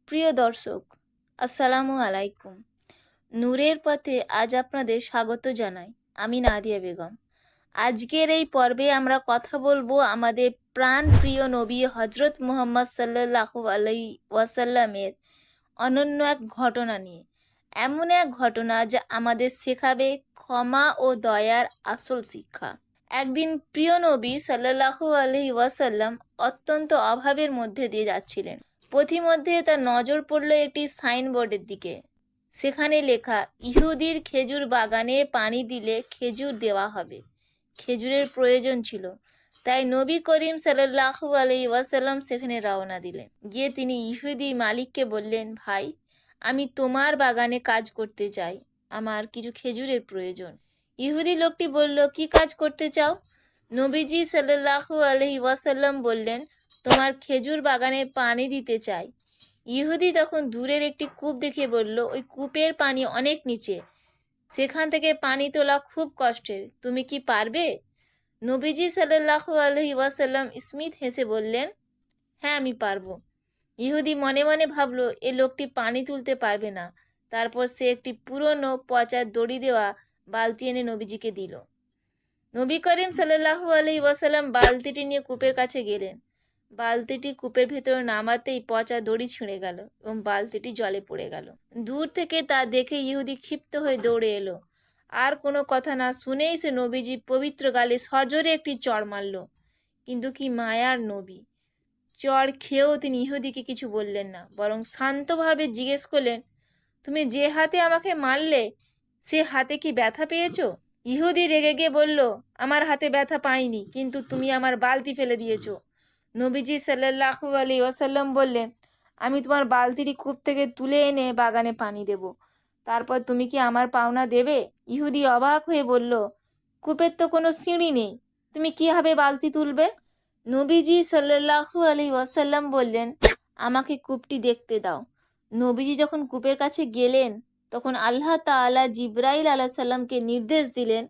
প্রিয় দর্শক, আসসালামু আলাইকুম। নূরের পথে আজ আপনাদের স্বাগত জানাই। আমি নাদিয়া বেগম। আজকের এই পর্বে আমরা কথা বলবো আমাদের প্রাণ প্রিয় নবী হজরত মুহাম্মদ সাল্লাল্লাহু আলাইহি ওয়াসাল্লামের অনন্য এক ঘটনা নিয়ে। এমন এক ঘটনা যা আমাদের শেখাবে ক্ষমা ও দয়ার আসল শিক্ষা। একদিন প্রিয় নবী সাল্লাল্লাহু আলাইহি ওয়াসাল্লাম অত্যন্ত অভাবের মধ্যে দিয়ে যাচ্ছিলেন। পথিমধ্যে তার নজর পড়ল একটি সাইনবোর্ডের দিকে। সেখানে লেখা, ইহুদির খেজুর বাগানে পানি দিলে খেজুর দেওয়া হবে। খেজুরের প্রয়োজন ছিল, তাই নবী করিম সাল্লাল্লাহু আলাইহি ওয়াসাল্লাম সেখানে রওনা দিলেন। গিয়ে তিনি ইহুদি মালিককে বললেন, ভাই, আমি তোমার বাগানে কাজ করতে চাই, আমার কিছু খেজুরের প্রয়োজন। ইহুদি লোকটি বলল, কি কাজ করতে চাও? নবীজি সাল্লাল্লাহু আলাইহি ওয়াসাল্লাম বললেন, তোমার খেজুর বাগানে পানি দিতে চাই। ইহুদি তখন দূরের একটি কূপ দেখে বলল, ওই কূপের পানি অনেক নিচে, সেখান থেকে পানি তোলা খুব কষ্টের, তুমি কি পারবে? নবীজি সাল্লাল্লাহু আলাইহি ওয়াসাল্লাম স্মিত হেসে বললেন, হ্যাঁ, আমি পারবো। ইহুদি মনে মনে ভাবলো, এ লোকটি পানি তুলতে পারবে না। তারপর সে একটি পুরনো পচা দড়ি দেওয়া বালতি এনে নবীজিকে দিল। নবী করিম সাল্লাল্লাহু আলাইহি ওয়াসাল্লাম বালতিটি নিয়ে কূপের কাছে গেলেন। বালতিটি কূপের ভেতরে নামাতেই পচা দড়ি ছিঁড়ে গেল এবং বালতিটি জলে পড়ে গেল। দূর থেকে তা দেখে ইহুদি ক্ষিপ্ত হয়ে দৌড়ে এলো। আর কোনো কথা না শুনেই সে নবীজি পবিত্র গালে সজোরে একটি চড় মারল। কিন্তু কি মায়ার নবী! চড় খেয়েও তিনি ইহুদিকে কিছু বললেন না, বরং শান্তভাবে জিজ্ঞেস করলেন, তুমি যে হাতে আমাকে মারলে সে হাতে কি ব্যথা পেয়েছো? ইহুদি রেগে গিয়ে বলল, আমার হাতে ব্যথা পাইনি, কিন্তু তুমি আমার বালতি ফেলে দিয়েছো। নবীজি সাল্লাল্লাহু আলাইহি ওয়াসাল্লাম বললেন, আমি তোমার বালতিটি কূপ থেকে তুলে এনে বাগানে পানি দেব, তারপর তুমি কি আমার পাওনা দেবে? ইহুদি অবাক হয়ে বলল, কূপের তো কোনো সিঁড়ি নেই, তুমি কিভাবে বালতি তুলবে? নবীজি সাল্লাল্লাহু আলাইহি ওয়াসাল্লাম বললেন, আমাকে কূপটি দেখতে দাও। নবীজি যখন কূপের কাছে গেলেন, তখন আল্লাহ তাআলা জিবরাইল আলাইহিস সালামকে নির্দেশ দিলেন,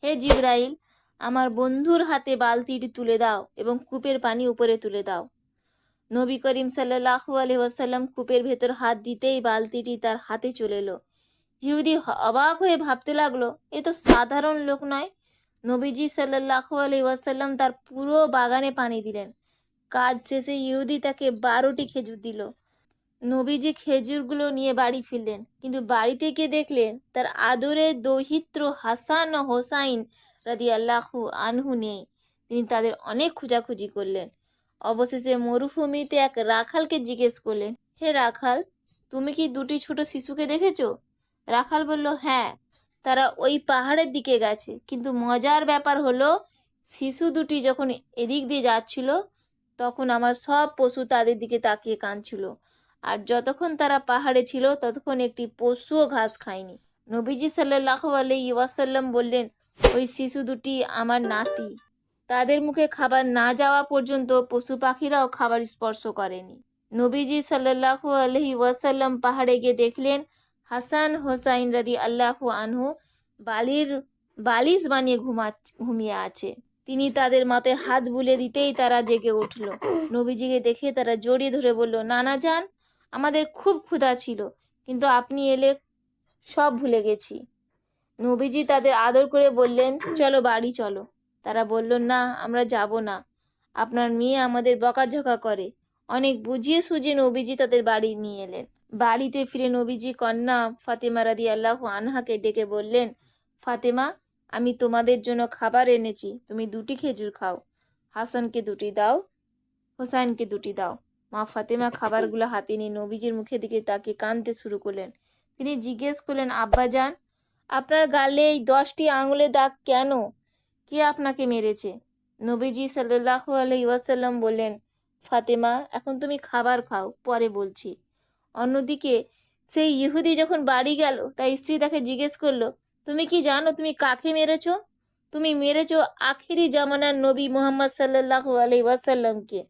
হে জিবরাইল, আমার বন্ধুর হাতে বালতিটি তুলে দাও এবং কূপের পানি উপরে তুলে দাও। নবী করিম সাল্লাল্লাহু আলাইহি ওয়াসাল্লাম কূপের ভেতর হাত দিতেই বালতিটি তার হাতে চলে এলো। ইহুদি অবাক হয়ে ভাবতে লাগলো, এ তো সাধারণ লোক নয়। নবীজি সাল্লাল্লাহু আলাইহি ওয়াসাল্লাম তার পুরো বাগানে পানি দিলেন। কাজ শেষে ইহুদি তাকে 12টি খেজুর দিল। নবীজি খেজুরগুলো নিয়ে বাড়ি ফিরলেন, কিন্তু বাড়িতে গিয়ে দেখলেন তার আদরের দৌহিত্র হাসান ও হোসাইন রাদিয়াল্লাহু আনহু নেই। তিনি তাদের অনেক খোঁজাখুঁজি করলেন। অবশেষে মরুভূমিতে এক রাখালকে জিজ্ঞেস করলেন, হে রাখাল, তুমি কি দুটি ছোট শিশুকে দেখেছো? রাখাল বলল, হ্যাঁ, তারা ওই পাহাড়ের দিকে গেছে। কিন্তু মজার ব্যাপার হলো, শিশু দুটি যখন এদিক দিয়ে যাচ্ছিল, তখন আমার সব পশু তাদের দিকে তাকিয়ে কাঁদছিল। আর যতক্ষণ তারা পাহাড়ে ছিল, ততক্ষণ একটি পশুও ঘাস খায়নি। নবীজি সাল্লাল্লাহু আলাইহি ওয়াসাল্লাম বললেন, ওই শিশু দুটি আমার নাতি। তাদের মুখে খাবার না যাওয়া পর্যন্ত পশু পাখিরাও খাবার স্পর্শ করেনি। নবীজি সাল্লাল্লাহু আলাইহি ওয়াসাল্লাম পাহাড়ে গিয়ে দেখলেন হাসান হোসাইন রাদিয়াল্লাহু আনহু বালিশ বানিয়ে ঘুমিয়ে আছে। তিনি তাদের মাথায় হাত বুলিয়ে দিতেই তারা জেগে উঠল। নবীজিকে দেখে তারা জড়িয়ে ধরে বলল, নানা যান, আমাদের খুব ক্ষুধা ছিল, কিন্তু আপনি এলে সব ভুলে গেছি। নবীজি তাদের আদর করে বললেন, চলো বাড়ি চলো। তারা বলল, না, আমরা যাব না, আপনার মেয়ে আমাদের বকাঝকা করে। অনেক বুঝিয়ে সুঝিয়ে নবীজি তাদের বাড়ি নিয়ে এলেন। বাড়িতে ফিরে নবীজি কন্যা ফাতেমা রাদিয়াল্লাহু আনহাকে ডেকে বললেন, ফাতেমা, আমি তোমাদের জন্য খাবার এনেছি, তুমি 2টি খেজুর খাও। হাসানকে 2টি দাও, হোসাইনকে 2টি দাও। মা ফাতেমা খাবারগুলো হাতে নিয়ে নবীজির মুখের দিকে তাকিয়ে কাঁদতে শুরু করলেন। তিনি জিজ্ঞেস করলেন, আব্বাজান, আপনার গালে এই 10টি আঙুলের দাগ কেন? কে আপনাকে মেরেছে? নবীজি সাল্লাল্লাহু আলাইহি ওয়াসাল্লাম বললেন, ফাতেমা, এখন তুমি খাবার খাও, পরে বলছি। অন্যদিকে সেই ইহুদি যখন বাড়ি গেল, তাই স্ত্রী তাকে জিজ্ঞেস করলো, তুমি কি জানো তুমি কাকে মেরেছো? তুমি মেরেছো আখিরি জামানার নবী মুহাম্মদ সাল্লাল্লাহু আলাইহি ওয়াসাল্লামকে।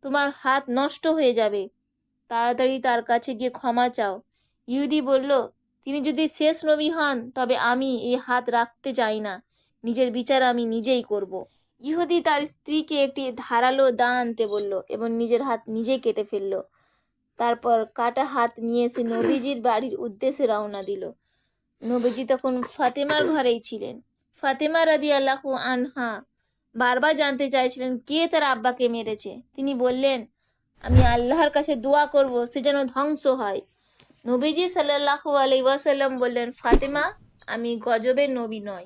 তোমার হাত নষ্ট হয়ে যাবে, তাড়াতাড়ি তার কাছে গিয়ে ক্ষমা চাও। ইহুদি বলল, তিনি যদি শেষ নবী হন, তবে আমি এই হাত রাখতে চাই না, নিজের বিচার আমি নিজেই করব। ইহুদি তার স্ত্রীকে একটি ধারালো দা আনতে বলল এবং নিজের হাত নিজেই কেটে ফেলল। তারপর কাটা হাত নিয়ে সে নবীজির বাড়ির উদ্দেশ্যে রওনা দিল। নবীজি তখন ফাতেমার ঘরেই ছিলেন। ফাতেমা রাদিয়াল্লাহু আনহা বারবার জানতে চাইছিলেন কে তার আব্বাকে মেরেছে। তিনি বললেন, আমি আল্লাহর কাছে দোয়া করব সে যেন ধ্বংস হয়। নবীজি সাল্লাল্লাহু আলাইহি ওয়াসাল্লাম বললেন, ফাতেমা, আমি গজবের নবী নই,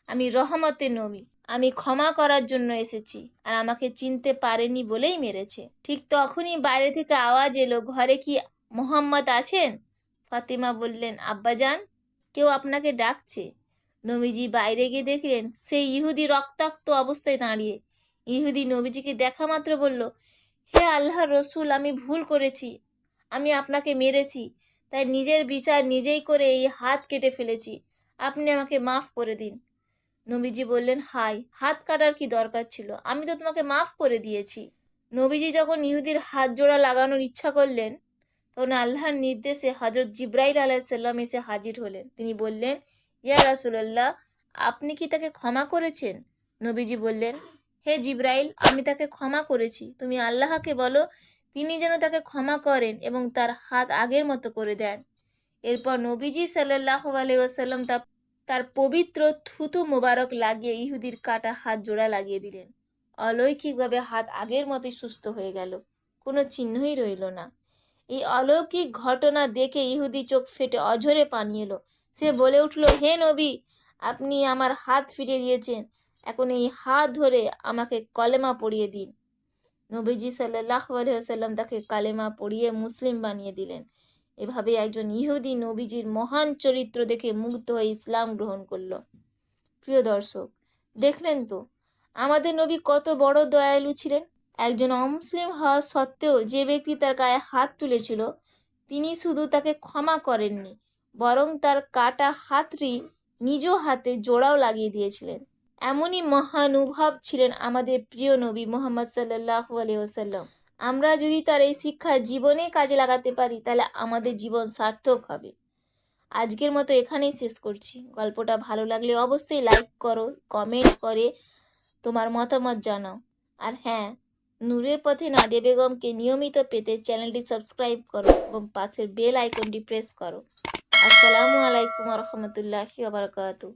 আমি রহমতের নবী। আমি ক্ষমা করার জন্য এসেছি, আর আমাকে চিনতে পারেনি বলেই মেরেছে। ঠিক তখনই বাইরে থেকে আওয়াজ এলো, ঘরে কি মোহাম্মদ আছেন? ফাতেমা বললেন, আব্বাজান, কেউ আপনাকে ডাকছে। নবীজি বাইরে গিয়ে দেখলেন সেই ইহুদি রক্তাক্ত অবস্থায় দাঁড়িয়ে। ইহুদি নবীজিকে দেখা মাত্র বলল, হে আল্লাহর রসুল, আমি ভুল করেছি, আমি আপনাকে মেরেছি, তাই নিজের বিচার নিজেই করে এই হাত কেটে ফেলেছি, আপনি আমাকে মাফ করে দিন। নবীজি বললেন, হাই, হাত কাটার কি দরকার ছিল, আমি তো তোমাকে মাফ করে দিয়েছি। নবীজি যখন ইহুদির হাত জোড়া লাগানোর ইচ্ছা করলেন, তখন আল্লাহর নির্দেশে হজরত জিব্রাইল আলাইসাল্লাম এসে হাজির হলেন। তিনি বললেন, ইয়া রাসূলুল্লাহ, আপনি কি তাকে ক্ষমা করেছেন? নবীজি বললেন, হে জিব্রাইল, আমি তাকে ক্ষমা করেছি। তুমি আল্লাহকে বলো তিনি যেন তাকে ক্ষমা করেন এবং তার হাত আগের মতো করে দেন। এরপর নবীজি সাল্লাল্লাহু আলাইহি ওয়াসাল্লাম তার পবিত্র থুতু মোবারক লাগিয়ে ইহুদির কাটা হাত জোড়া লাগিয়ে দিলেন। অলৌকিকভাবে হাত আগের মতোই সুস্থ হয়ে গেল, কোনো চিহ্নই রইল না। এই অলৌকিক ঘটনা দেখে ইহুদি চোখ ফেটে অঝরে পানি এলো। সে বলে উঠল, হে নবী, আপনি আমার হাত ফিরিয়ে দিয়েছেন, এখন এই হাত ধরে আমাকে কলেমা পড়িয়ে দিন। নবীজি সাল্লাল্লাহু আলাইহি ওয়াসাল্লাম তাকে কালেমা পড়িয়ে মুসলিম বানিয়ে দিলেন। এভাবে একজন ইহুদি নবীজির মহান চরিত্র দেখে মুগ্ধ হয়ে ইসলাম গ্রহণ করলো। প্রিয় দর্শক, দেখলেন তো আমাদের নবী কত বড় দয়ালু ছিলেন। একজন অমুসলিম হওয়া সত্ত্বেও যে ব্যক্তি তার গায়ে হাত তুলেছিল, তিনি শুধু তাকে ক্ষমা করেননি, বরং তার কাটা হাতটি নিজ হাতে জোড়াও লাগিয়ে দিয়েছিলেন। এমনই মহানুভব ছিলেন আমাদের প্রিয় নবী মুহাম্মদ সাল্লাল্লাহু আলাইহি ওয়াসাল্লাম। আমরা যদি তার এই শিক্ষা জীবনে কাজে লাগাতে পারি, তাহলে আমাদের জীবন সার্থক হবে। আজকের মতো এখানেই শেষ করছি। গল্পটা ভালো লাগলে অবশ্যই লাইক করো, কমেন্ট করে তোমার মতামত জানাও। আর হ্যাঁ, নূরের পথে নাদিয়া বেগমকে নিয়মিত পেতে চ্যানেলটি সাবস্ক্রাইব করো এবং পাশের বেল আইকনটি প্রেস করো। আসসালামু আলাইকুম ওয়া রাহমাতুল্লাহি ওয়া বারাকাতুহু।